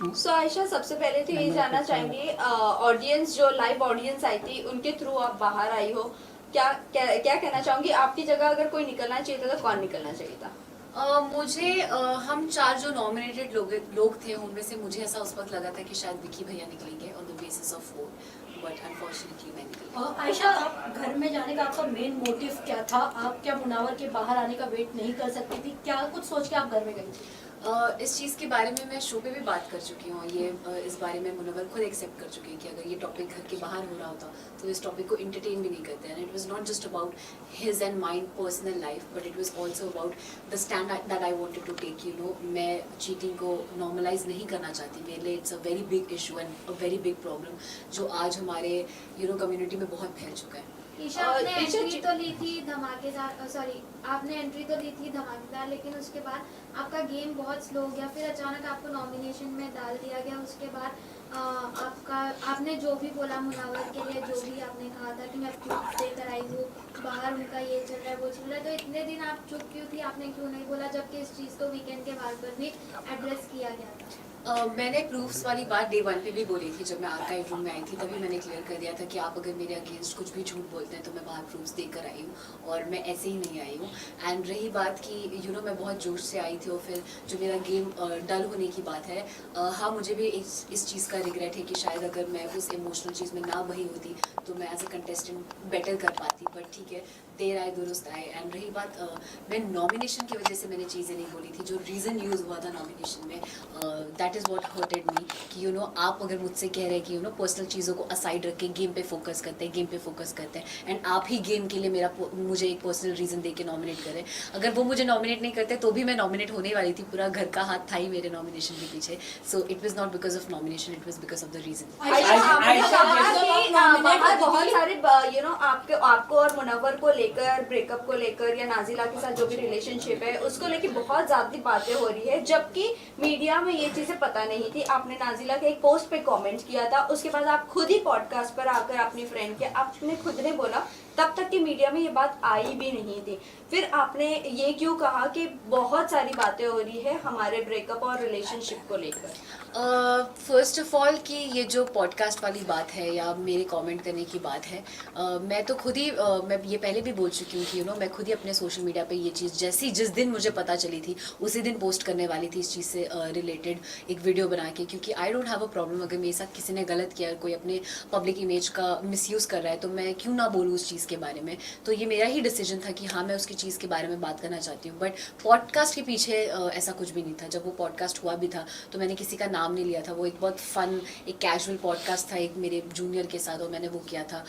सो आयशा, सबसे पहले तो ये जानना चाहेंगे, ऑडियंस जो लाइव ऑडियंस आई थी उनके थ्रू आप बाहर आई हो, क्या कहना चाहूंगी? आपकी जगह अगर कोई निकलना चाहिए था तो कौन निकलना चाहिए था? हम चार जो नॉमिनेटेड लोग थे उनमें से मुझे ऐसा उस वक्त लगा था कि शायद विकी भैया निकलेंगे on the basis of vote, but unfortunately मैं निकल गई। आयशा, आप घर में जाने का आपका मेन मोटिव क्या था? आप क्या मुनावर के बाहर आने का वेट नहीं कर सकती थी? क्या कुछ सोच के आप घर में गई थी? इस चीज़ के बारे में मैं शो पे भी बात कर चुकी हूँ। ये इस बारे में मुनव्वर खुद एक्सेप्ट कर चुके हैं कि अगर ये टॉपिक घर के बाहर हो रहा होता तो इस टॉपिक को इंटरटेन भी नहीं करते हैं। It was not just about his end mind personal life, but it was also about the stand that I wanted to take. मैं चीटिंग को नॉर्मलाइज नहीं करना चाहती। मेरे लिए it's a very big issue and a very big problem जो आज हमारे कम्युनिटी में बहुत फैल चुका है। ईशा, आपने एंट्री तो ली थी धमाकेदार, सॉरी आपने एंट्री तो ली थी धमाकेदार, लेकिन उसके बाद आपका गेम बहुत स्लो हो गया। फिर अचानक आपको नॉमिनेशन में डाल दिया गया। उसके बाद आपने जो भी बोला मुनावर के लिए, जो भी आपने कहा था कि मैं प्रूफ देकर आई हूँ, बाहर उनका ये चल रहा है वो चल रहा है, तो इतने दिन आप चुप क्यों थी? आपने क्यों नहीं बोला, जबकि इस चीज़ को वीकेंड के बाद पर भी एड्रेस किया गया था? मैंने प्रूफ्स वाली बात डे 1 पे भी बोली थी। जब मैं आर्काइव रूम में आई थी तभी मैंने क्लियर कर दिया था कि आप अगर मेरे अगेंस्ट कुछ भी झूठ बोलते हैं तो मैं बाहर प्रूफ्स देकर आई हूँ और मैं ऐसे ही नहीं आई हूँ। एंड रही बात कि मैं बहुत जोश से आई थी और फिर जो मेरा गेम डल होने की बात है, हाँ मुझे भी इस चीज़ का रिग्रेट है कि शायद अगर मैं उस इमोशनल चीज़ में ना बही होती तो मैं एज ए कंटेस्टेंट बेटर कर पाती। बट ठीक है, देर आए दुरुस्त आए। एंड रही बात, मैं नॉमिनेशन की वजह से मैंने चीज़ें नहीं बोली थी। जो रीज़न यूज़ हुआ था नॉमिनेशन में, दैट इज़ व्हाट हर्टेड मी कि आप अगर मुझसे कह रहे हैं कि पर्सनल चीज़ों को असाइड रख के गेम पे फोकस करते हैं एंड आप ही गेम के लिए मुझे एक पर्सनल रीज़न दे के नॉमिनेट करें। अगर वो मुझे नॉमिनेट नहीं करते तो भी मैं नॉमिनेट होने वाली थी। पूरा घर का हाथ था ही मेरे नॉमिनेशन के पीछे। So it was not because of nomination, it was because of the reason. बहुत सारे आपको और मुनव्वर को लेकर, ब्रेकअप को लेकर या नाजिला के साथ जो भी रिलेशनशिप है उसको लेकर बहुत ज्यादा बातें हो रही है, जबकि मीडिया में ये चीजें पता नहीं थी। आपने नाजिला के एक पोस्ट पे कमेंट किया था, उसके बाद आप खुद ही पॉडकास्ट पर आकर अपनी फ्रेंड के आपने खुद ने बोला तब तक कि मीडिया में ये बात आई भी नहीं थी। फिर आपने ये क्यों कहा कि बहुत सारी बातें हो रही है हमारे ब्रेकअप और रिलेशनशिप को लेकर? फर्स्ट ऑफ ऑल कि ये जो पॉडकास्ट वाली बात है या मेरे कमेंट करने की बात है, मैं तो खुद ही मैं ये पहले भी बोल चुकी हूँ कि मैं खुद ही अपने सोशल मीडिया पे ये चीज़ जिस दिन मुझे पता चली थी उसी दिन पोस्ट करने वाली थी इस चीज़ से रिलेटेड एक वीडियो बना के। क्योंकि I don't have a problem अगर मेरे साथ किसी ने गलत किया, कोई अपने पब्लिक इमेज का मिसयूज़ कर रहा है तो मैं क्यों ना बोलूँ उस चीज़ के बारे में। तो ये मेरा ही डिसीजन था कि हाँ मैं उसकी चीज़ के बारे में बात करना चाहती हूँ। बट पॉडकास्ट के पीछे ऐसा कुछ भी नहीं था। जब वो पॉडकास्ट हुआ भी था तो मैंने किसी का नाम नहीं लिया था। वो एक बहुत फन, एक कैजुअल पॉडकास्ट था एक मेरे जूनियर के साथ और मैंने वो किया था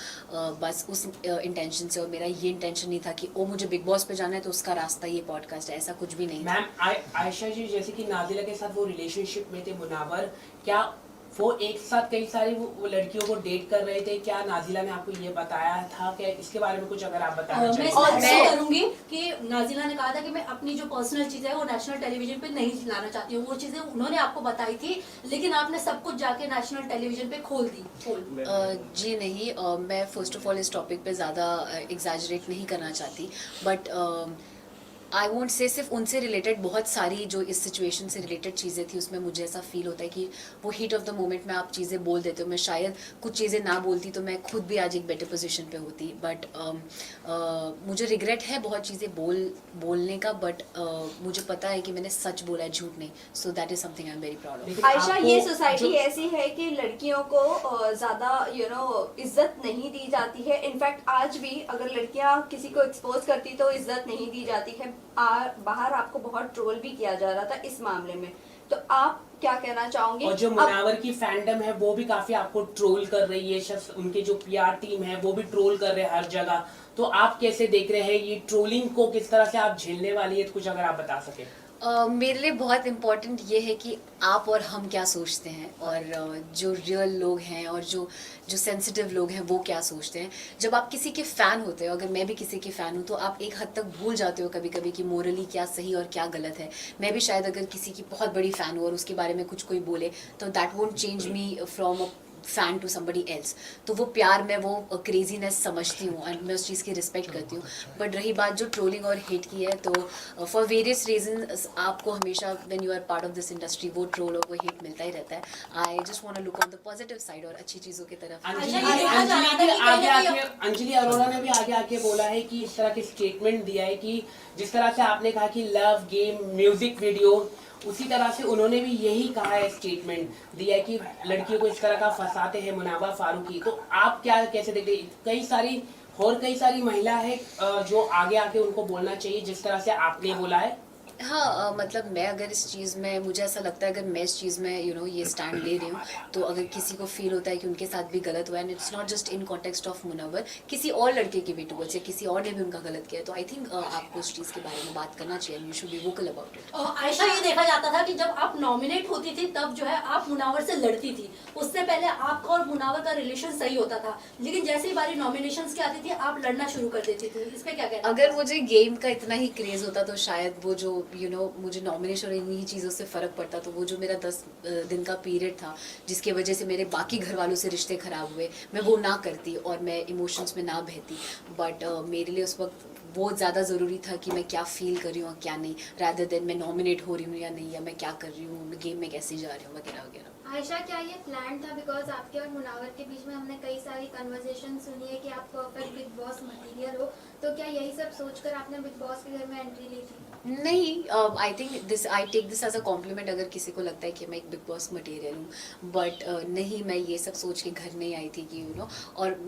बस उस इंटेंशन से। और मेरा ये इंटेंशन नहीं था कि मुझे बिग बॉस पे जाना है तो उसका रास्ता ये पॉडकास्ट है, ऐसा कुछ भी नहीं। मैम आयशा जी, जैसे कि नाजिला के साथ वो रिलेशनशिप में थे मुनावर, क्या वो एक साथ कई सारी वो लड़कियों को डेट कर रहे थे? क्या नाजिला ने आपको ये बताया था? क्या इसके बारे में कुछ अगर आप बताना चाहें? मैं करूंगी कि नाजिला ने कहा था कि मैं अपनी जो पर्सनल चीजें है वो नेशनल टेलीविजन पे नहीं लाना चाहती हूँ। वो चीजें उन्होंने आपको बताई थी, लेकिन आपने सब कुछ जाके नेशनल टेलीविजन पे खोल दी। जी नहीं, मैं फर्स्ट ऑफ ऑल इस टॉपिक पे ज़्यादा एग्जैजरेट नहीं करना चाहती। बट आई वोंट से सिर्फ उनसे रिलेटेड बहुत सारी जो इस सिचुएशन से रिलेटेड चीज़ें थी उसमें मुझे ऐसा फील होता है कि वो हीट ऑफ द मोमेंट में आप चीज़ें बोल देते हो। मैं शायद कुछ चीज़ें ना बोलती तो मैं खुद भी आज एक बेटर पोजीशन पे होती। बट मुझे रिग्रेट है बहुत चीज़ें बोलने का। बट मुझे पता है कि मैंने सच बोला है, झूठ नहीं। So that is something I am very proud of. Ayesha, ये सोसाइटी ऐसी है कि लड़कियों को ज्यादा इज्जत नहीं दी जाती है। इनफैक्ट आज भी अगर लड़कियां किसी को एक्सपोज करती तो इज्जत नहीं दी जाती है। बाहर आपको बहुत ट्रोल भी किया जा रहा था इस मामले में, तो आप क्या कहना चाहोगे? और जो मुनावर की फैंडम है वो भी काफी आपको ट्रोल कर रही है, उनके जो पीआर टीम है वो भी ट्रोल कर रहे हैं हर जगह। तो आप कैसे देख रहे हैं ये ट्रोलिंग को, किस तरह से आप झेलने वाली है? तो कुछ अगर आप बता सके। मेरे लिए बहुत इम्पॉर्टेंट ये है कि आप और हम क्या सोचते हैं और जो रियल लोग हैं और जो सेंसिटिव लोग हैं वो क्या सोचते हैं। जब आप किसी के फ़ैन होते हो, अगर मैं भी किसी की फ़ैन हूँ, तो आप एक हद तक भूल जाते हो कभी कभी कि मोरली क्या सही और क्या गलत है। मैं भी शायद अगर किसी की बहुत बड़ी फ़ैन हूँ और उसके बारे में कुछ कोई बोले तो that won't change me from fan to somebody else, तो वो प्यार मैं वो क्रेजीनेस समझती हूँ एंड मैं उस चीज़ की रिस्पेक्ट करती हूँ। बट रही बात जो ट्रोलिंग और हेट की है, तो फॉर वेरियस रीजन आपको हमेशा when you are part of this industry वो ट्रोल और वो हेट मिलता ही रहता है। I just want to look on the positive side और अच्छी चीज़ों की तरफ। अंजलि अरोड़ा ने भी आगे आके बोला है कि इस तरह के स्टेटमेंट दिया है कि जिस तरह से आपने कहा कि लव गेम म्यूजिक वीडियो, उसी तरह से उन्होंने भी यही कहा है, स्टेटमेंट दिया है कि लड़कियों को इस तरह का फंसाते हैं मुनावा फारूकी। तो आप क्या कैसे देखते हैं? कई सारी महिला है जो आगे आके उनको बोलना चाहिए जिस तरह से आपने बोला है। हाँ, मतलब मैं अगर इस चीज़ में, मुझे ऐसा लगता है अगर मैं इस चीज़ में ये स्टैंड ले रही हूँ, तो अगर किसी को फील होता है कि उनके साथ भी गलत हुआ है, and it's not just in context of Munawar, किसी और लड़के की भी टूवर्ड्स या किसी और ने भी उनका गलत किया है, तो आई थिंक आपको उस चीज़ के बारे में बात करना चाहिए, you should be vocal about it. Ayesha, ये देखा जाता था कि जब आप नॉमिनेट होती थी तब जो है आप मुनावर से लड़ती थी, उससे पहले आपका और मुनावर का रिलेशन सही होता था, लेकिन जैसे ही बारी नॉमिनेशंस की आती थी आप लड़ना शुरू कर देती थी। इस पे क्या कहना? अगर मुझे गेम का इतना ही क्रेज होता तो शायद वो जो मुझे नॉमिनेशन और इन्हीं चीज़ों से फ़र्क पड़ता, तो वो जो मेरा 10 दिन का पीरियड था जिसकी वजह से मेरे बाकी घर वालों से रिश्ते ख़राब हुए, मैं वो ना करती और मैं इमोशंस में ना बहती। बट मेरे लिए उस वक्त वो ज़्यादा ज़रूरी था कि मैं क्या फील कर रही हूँ और क्या नहीं, रादर देन मैं नॉमिनेट हो रही हूँ या नहीं, या मैं क्या कर रही हूँ, गेम में कैसे जा रही हूँ वगैरह वगैरह। आयशा, क्या ये प्लान था? बिकॉज आपके और मुनावर के बीच में हमने कई सारी कन्वर्सेशन सुनी है कि आप परफेक्ट बिग बॉस मटीरियल हो, तो क्या यही सब सोचकर आपने बिग बॉस के घर में एंट्री ली थी? नहीं, I take this as a compliment अगर किसी को लगता है कि मैं एक बिग बॉस मटेरियल हूँ, बट नहीं, मैं ये सब सोच के घर नहीं आई थी कि और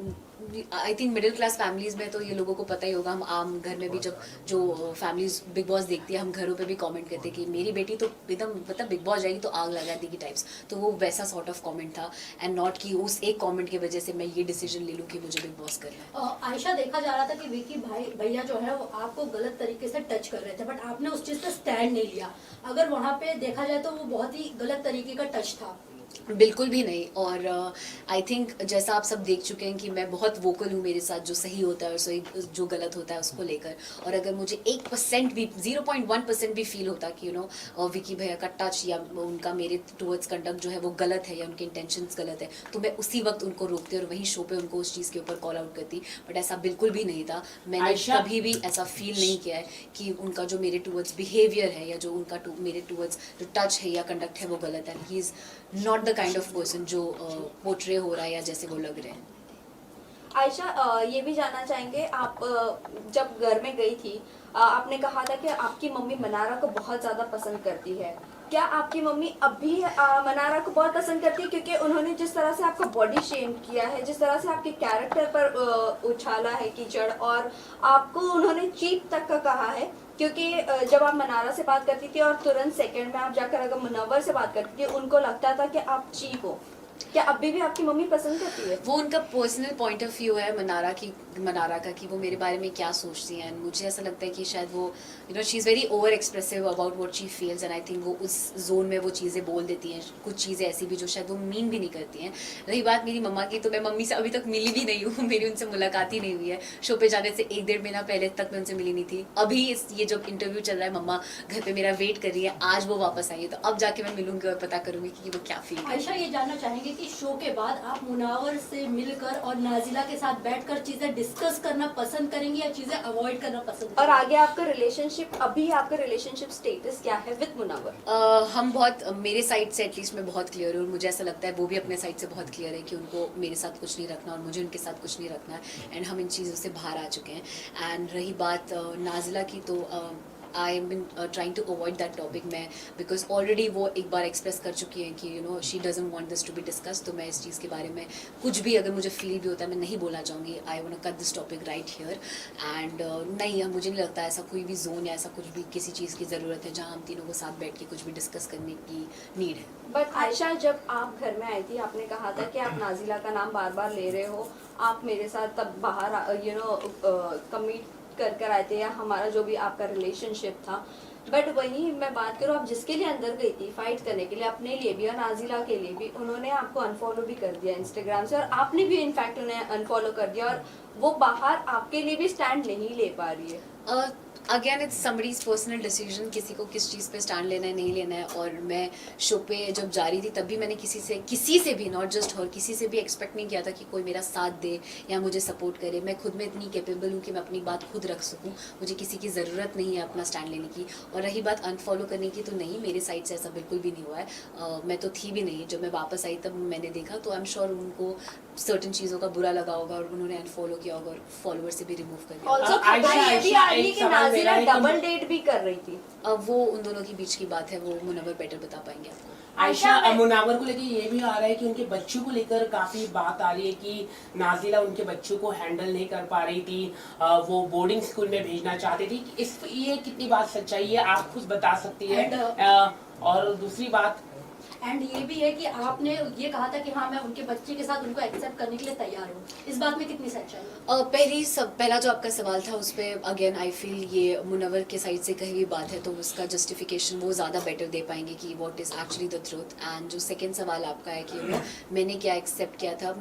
I think middle class families में तो ये लोगों को पता ही होगा, हम आम घर में भी जब जो फैमिलीज बिग बॉस देखती है, हम घरों पे भी कमेंट करते हैं कि मेरी बेटी तो एकदम मतलब बिग बॉस जाएगी तो आग लगा देगी टाइप्स, तो वो वैसा सॉर्ट ऑफ कमेंट था, एंड नॉट कि उस एक कमेंट की वजह से मैं ये डिसीजन ले लूँ कि मुझे बिग बॉस करना है। आयशा, देखा जा रहा था कि विकी भैया जो है वो आपको गलत तरीके से टच कर रहे थे, बट आपने उस चीज़ पे स्टैंड नहीं लिया। अगर वहाँ पे देखा जाए तो वो बहुत ही गलत तरीके का टच था। बिल्कुल भी नहीं, और आई थिंक जैसा आप सब देख चुके हैं कि मैं बहुत वोकल हूँ मेरे साथ, जो सही होता है और सही जो गलत होता है उसको लेकर, और अगर मुझे 1% भी 0.1% भी फील होता कि विकी भैया का टच या उनका मेरे टूवर्ड्स कंडक्ट जो है वो गलत है या उनके इंटेंशंस गलत है, तो मैं उसी वक्त उनको रोकती और वहीं शो पे उनको उस चीज़ के ऊपर कॉल आउट करती, बट ऐसा बिल्कुल भी नहीं था। मैंने कभी भी ऐसा फील नहीं किया है कि उनका जो मेरे टूवर्ड्स बिहेवियर है या जो उनका मेरे टूवर्ड्स जो टच है या कंडक्ट है वो गलत है। He is not the kind of person जो पोर्ट्रे हो रहा है या जैसे वो लग रहे हैं। आयशा, ये भी जानना चाहेंगे, आप जब घर में गई थी, आपने कहा था कि आपकी मम्मी मनारा को बहुत ज़्यादा पसंद करती है। क्या आपकी मम्मी अब भी मनारा को बहुत पसंद करती है? क्योंकि उन्होंने जिस तरह से आपको बॉडी शेम किया है, जिस तरह से आपके कैरेक्टर पर उछाला है कीचड़, और आपको उन्होंने चीप तक का कहा है, क्योंकि जब आप मनारा से बात करती थी और तुरंत सेकंड में आप जाकर अगर मुनव्वर से बात करती थी, उनको लगता था कि आप चीप हो। क्या अभी भी आपकी मम्मी पसंद करती है? वो उनका पर्सनल पॉइंट ऑफ व्यू है मनारा का कि वो मेरे बारे में क्या सोचती हैं, एंड मुझे ऐसा लगता है कि शायद वो she is very over expressive about what she feels, and I think वो उस जोन में वो चीज़ें बोल देती हैं, कुछ चीज़ें ऐसी भी जो शायद वो मीन भी नहीं करती हैं। रही बात मेरी मम्मा की, तो मैं मम्मी से अभी तक मिली भी नहीं हूँ, मेरी उनसे मुलाकात ही नहीं हुई है। शो पे जाने से 1-1.5 महीना पहले तक मैं उनसे मिली नहीं थी। अभी ये जब इंटरव्यू चल रहा है, मम्मा घर पे मेरा वेट कर रही है, आज वो वापस आई है, तो अब जाके मैं मिलूंगी और पता करूंगी कि वो क्या फील है। आयशा, ये जानना चाहेंगे कि शो के बाद आप मुनावर से मिलकर और नाजिला के साथ बैठकर चीजें डिस्कस करना पसंद करेंगे या चीजें अवॉइड करना पसंद करेंगे? और आगे आपका रिलेशनशिप स्टेटस क्या है विद मुनव्वर? हम बहुत, मेरे साइड से एटलीस्ट मैं बहुत क्लियर हूँ, और मुझे ऐसा लगता है वो भी अपने साइड से बहुत क्लियर है कि उनको मेरे साथ कुछ नहीं रखना और मुझे उनके साथ कुछ नहीं रखना है, एंड हम इन चीज़ों से बाहर आ चुके हैं। एंड रही बात नाजिला की, तो I am been trying to avoid that topic मैं, बिकॉज ऑलरेडी वो एक बार एक्सप्रेस कर चुकी हैं कि she doesn't want this to be discuss, तो मैं इस चीज़ के बारे में कुछ भी अगर मुझे फील भी होता है मैं नहीं बोलना चाहूँगी। I want to cut this topic right here, and नहीं, मुझे नहीं लगता ऐसा कोई भी जोन या ऐसा कुछ भी किसी चीज़ की ज़रूरत है जहाँ हम तीनों को साथ बैठ के कुछ भी डिस्कस करने की नीड है। बट आयशा, जब आप घर में आई थी, आपने कहा था कि आप नाजिला का नाम बार बार ले रहे हो, आप मेरे साथ तब बाहर कमिट कर आए थे, या हमारा जो भी आपका रिलेशनशिप था। बट वही मैं बात करूँ, आप जिसके लिए अंदर गई थी फाइट करने के लिए, अपने लिए भी और नाजिला के लिए भी, उन्होंने आपको अनफॉलो भी कर दिया इंस्टाग्राम से, और आपने भी इनफैक्ट उन्हें अनफॉलो कर दिया, और वो बाहर आपके लिए भी स्टैंड नहीं ले पा रही है। Again it's somebody's personal decision, किसी को किस चीज़ पे स्टैंड लेना है नहीं लेना है। और मैं शो पे जब जा रही थी तब भी मैंने किसी से भी, नॉट जस्ट हर, किसी से भी एक्सपेक्ट नहीं किया था कि कोई मेरा साथ दे या मुझे सपोर्ट करे। मैं खुद में इतनी कैपेबल हूँ कि मैं अपनी बात खुद रख सकूँ, मुझे किसी की ज़रूरत नहीं है अपना स्टैंड लेने की। और रही बात अनफॉलो करने की, तो नहीं, मेरे साइड से ऐसा बिल्कुल भी नहीं हुआ है। मैं तो थी भी नहीं, जब मैं वापस आई तब मैंने देखा, तो आई एम श्योर उनको सर्टन चीज़ों का बुरा लगा होगा और उन्होंने अनफॉलो किया होगा और फॉलोवर से भी रिमूव कर दिया। ऑल्सो आयशा, ये भी आयशा, आ रही है एक कि सवाल नाजिला मेरा है कि- डबल डेट भी कर रही थी। अब वो उन दोनों के बीच की बात है, वो मुनव्वर बेटर बता पाएंगे आपको। आयशा, मुनावर को लेके ये भी आ रहा है कि उनके बच्चों को लेकर काफी बात आ रही है कि नाजिला उनके बच्चों को हैंडल नहीं कर पा रही थी, वो बोर्डिंग स्कूल में भेजना चाहती थी। ये कितनी बात सच्चाई है, आप खुद बता सकती है। और दूसरी बात, एंड ये भी है कि आपने ये कहा था कि हाँ मैं उनके बच्चे के साथ उनको एक्सेप्ट करने के लिए तैयार हूँ, इस बात में कितनी सच्चाई है? पहला जो आपका सवाल था उस पर अगेन आई फील ये मुनव्वर के साइड से कही हुई बात है, तो उसका जस्टिफिकेशन वो ज़्यादा बेटर दे पाएंगे कि what is actually the truth. And जो सेकंड सवाल आपका है कि मैंने क्या एक्सेप्ट किया था,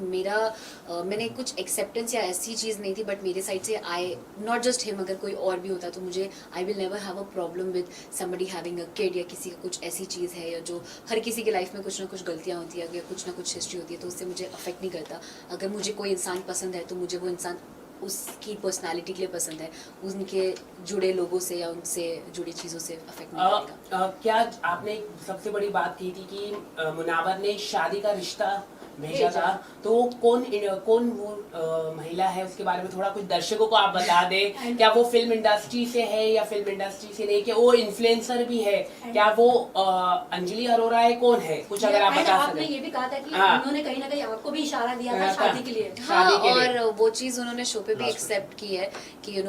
मैंने कुछ एक्सेप्टेंस या ऐसी चीज़ नहीं थी, बट मेरे साइड से आई नॉट जस्ट हिम, अगर कोई और भी होता तो मुझे I will never have a problem with somebody having a kid, या किसी का कुछ ऐसी चीज़ है या जो हर किसी के लाइफ में कुछ ना कुछ गलतियाँ होती है या कुछ ना कुछ हिस्ट्री होती है, तो उससे मुझे अफेक्ट नहीं करता। अगर मुझे कोई इंसान पसंद है तो मुझे वो इंसान उसकी पर्सनालिटी के लिए पसंद है, उनके जुड़े लोगों से या उनसे जुड़ी चीज़ों से अफेक्ट नहीं करेगा। क्या आपने एक सबसे बड़ी बात की थी कि मुनावर ने शादी का रिश्ता भेजा था, तो कौन वो महिला है, उसके बारे में थोड़ा कुछ दर्शकों को आप बता दें। क्या वो फिल्म इंडस्ट्री से है या फिल्म इंडस्ट्री से नहीं, क्या वो इन्फ्लुएंसर भी है, क्या वो अंजलि अरोरा है, कौन है, कुछ अगर आप बता आपने सकें। ये भी कहा था कि हाँ। उन्होंने कहीं ना कहीं आपको भी इशारा दिया था हाँ, शादी के लिए। हाँ, शादी के लिए। और वो चीज़ उन्होंने शो पे भी एक्सेप्ट की है कि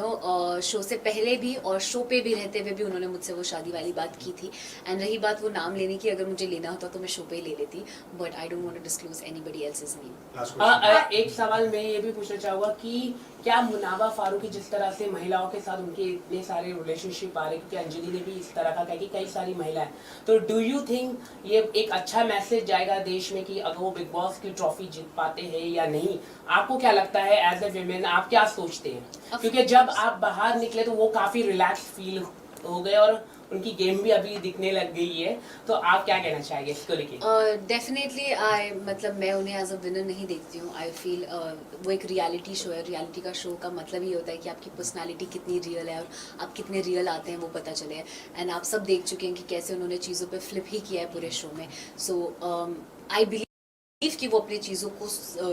शो से पहले भी और शो पे भी रहते हुए भी उन्होंने मुझसे वो शादी वाली बात की थी। एंड रही बात वो नाम लेने की, अगर मुझे लेना होता तो मैं शो पे ही ले लेती, but I don't want to disclose anybody else's name. एक सवाल मैं ये भी पूछना चाहूंगा कि क्या मुनावा फारूकी जिस तरह से महिलाओं के साथ उनके इतने सारे रिलेशनशिप आ रहे, क्योंकि अंजलि ने भी इस तरह का कहा कि कई सारी महिलाएं, तो डू यू थिंक ये एक अच्छा मैसेज जाएगा देश में कि अगर वो बिग बॉस की ट्रॉफी जीत पाते हैं या नहीं? आपको क्या लगता है एज ए विमेन, आप क्या सोचते हैं? क्योंकि जब आप बाहर निकले तो वो काफी रिलैक्स फील हो गए और उनकी गेम भी अभी दिखने लग गई है, तो आप क्या कहना चाहेंगे इसको लेके? डेफिनेटली मतलब मैं उन्हें एज अ विनर नहीं देखती हूँ। आई फील वो एक रियलिटी शो है, रियलिटी का शो का मतलब ये होता है कि आपकी पर्सनालिटी कितनी रियल है और आप कितने रियल आते हैं वो पता चले। एंड आप सब देख चुके हैं कि कैसे उन्होंने चीज़ों पे फ्लिप ही किया है पूरे शो में। सो आई बिलीव कि वो अपनी चीज़ों को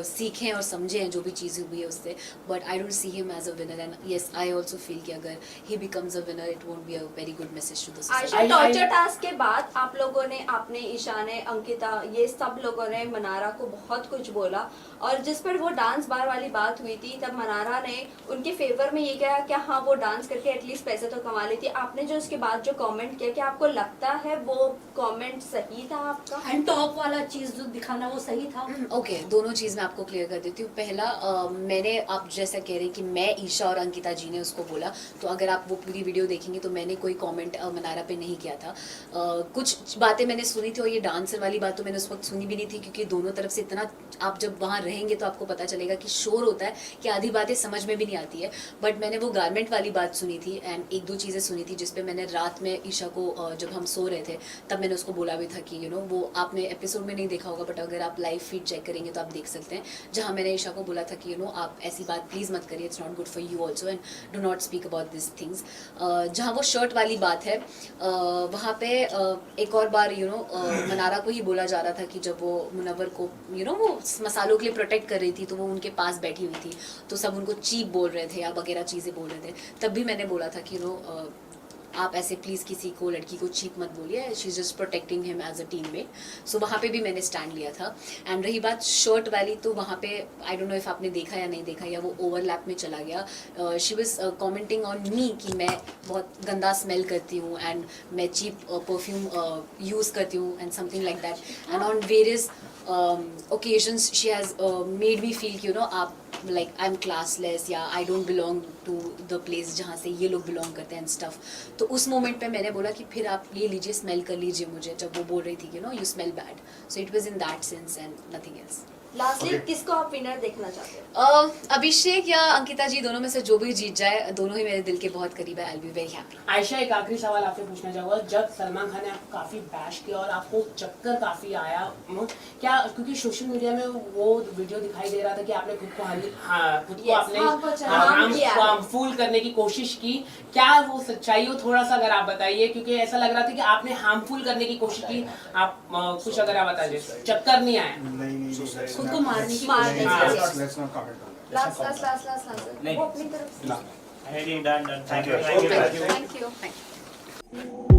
सीखें और समझें जो भी चीज़ें हुई है उससे, but I don't see him as a winner. And yes, I also feel कि अगर he becomes a winner it won't be a very good message to the society. Ayesha, torture task के बाद आप लोगों ने, आपने, ईशा ने, अंकिता, ये सब लोगों ने मनारा को बहुत कुछ बोला, और जिस पर वो डांस बार वाली बात हुई थी तब मनारा ने उनके फेवर में ये कहा कि हाँ वो डांस करके एटलीस्ट पैसे तो कमा लेती। आपने जो उसके बाद जो कमेंट किया, क्या आपको लगता है वो कमेंट सही था आपका? एंड टॉप वाला चीज जो दिखाना वो सही था? ओके, दोनों चीज़ मैं आपको क्लियर कर देती हूँ। पहला, मैंने, आप जैसा कह रहे हैं कि मैं, ईशा और अंकिता जी ने उसको बोला, तो अगर आप वो पूरी वीडियो देखेंगे तो मैंने कोई कमेंट मनारा पे नहीं किया था। कुछ बातें मैंने सुनी थी और ये डांसर वाली बात तो मैंने उस वक्त सुनी भी नहीं थी, क्योंकि दोनों तरफ से इतना, आप जब वहाँ रहेंगे तो आपको पता चलेगा कि शोर होता है कि आधी बातें समझ में भी नहीं आती है। बट मैंने वो गारमेंट वाली बात सुनी थी एंड एक दो चीज़ें सुनी थी जिसपे मैंने रात में ईशा को, जब हम सो रहे थे तब मैंने उसको बोला भी था कि वो आपने एपिसोड में नहीं देखा होगा, बट अगर आप लाइव फीड चेक करेंगे तो आप देख सकते हैं, जहाँ मैंने ईशा को बोला था कि आप ऐसी बात प्लीज़ मत करिए, it's not good for you also and do not speak about this things. जहाँ वो शर्ट वाली बात है, वहाँ पे एक और बार मनारा को ही बोला जा रहा था कि जब वो मुनव्वर को वो मसालों के लिए प्रोटेक्ट कर रही थी तो वो उनके पास बैठी हुई थी, तो सब उनको चीप बोल रहे थे या वगैरह चीज़ें बोल रहे थे। तब भी मैंने बोला था कि आप ऐसे प्लीज़ किसी को, लड़की को चीप मत बोलिए, she is just protecting him as a teammate. So वहाँ पे भी मैंने स्टैंड लिया था। एंड रही बात शर्ट वाली, तो वहाँ पे आई डोंट नो इफ़ आपने देखा या नहीं देखा या वो ओवरलैप में चला गया। She was commenting on me कि मैं बहुत गंदा स्मेल करती हूँ एंड मैं चीप परफ्यूम यूज़ करती हूँ and something like that. And on various occasions she has made me feel कि आप like I'm classless या I don't belong to the place जहाँ से ये लोग belong करते हैं and stuff। तो उस मोमेंट पे मैंने बोला कि फिर आप ये लीजिए, स्मेल कर लीजिए मुझे, जब वो बोल रही थी कि you smell bad। So it was in that sense and nothing else। Lastly Okay. किसको आप विनर देखना चाहते हो? अभिषेक या अंकिता जी दोनों में से जो भी जीत जाए, दोनों ही मेरे दिल के बहुत करीब है। आई बी वेरी हैप्पी। आयशा, एक आखिरी सवाल आपसे पूछना चाहूंगा। जब सलमान खान ने आपको काफी बैश किया और आपको चक्कर काफी आया, क्या क्योंकि सोशल मीडिया में वो वीडियो दिखाई दे रहा था कि आपने खुद को खुद को Yes, आपने harm किया है। हार्मफुल करने की कोशिश की, क्या वो सच्चाई हो? थोड़ा सा अगर आप बताइए, क्योंकि ऐसा लग रहा था कि आपने हार्मफुल करने की कोशिश की। आप कुछ अगर आप बताइए, चक्कर नहीं आया? नहीं, खुद को मारने की मारने कोशिश की। let's not comment on that. Last नहीं। वो अपनी तरफ से नहीं, done done. Thank you. Thank you. Thank you.